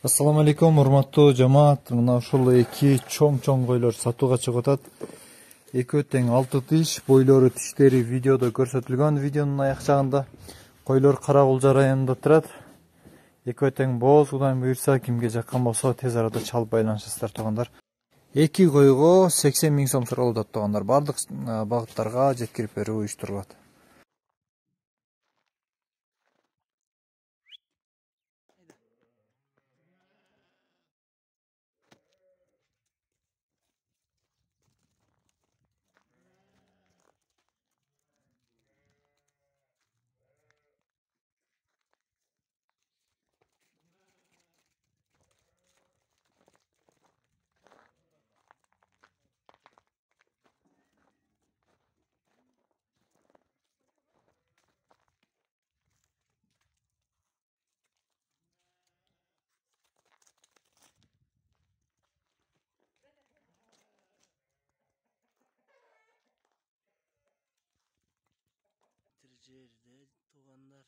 Assalamu alaikum, урматтуу жамаат. Мына ушул эки чоң койлор сатууга чыгып атат. Экөө тең 6 тиш, бойлору тиштери видеодо көрсөтүлгөн. Видеонун аяк жагында койлор Каракулжа районунда турат. Экөө тең бооз, Кудайым буйрса, кимге жаккан болсо тез арада чалып байланышасыздар туугандар. Эки койго 80 миң сом суралып атат туугандар. Бардык багыттарга жеткирип берүү уюштурулат. Жерде туугандар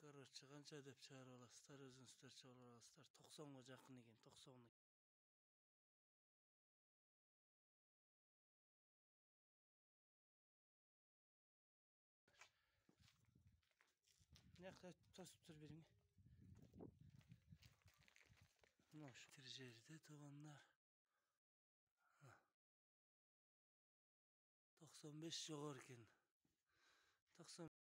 короче канча деп чыгарып аласыздар, өзүңүздөр чыгарып аласыздар. 90га жакын экен, 90. Жакта тосуп тур бериң. Мына ушул жерде туугандар 95 жогору экен. 90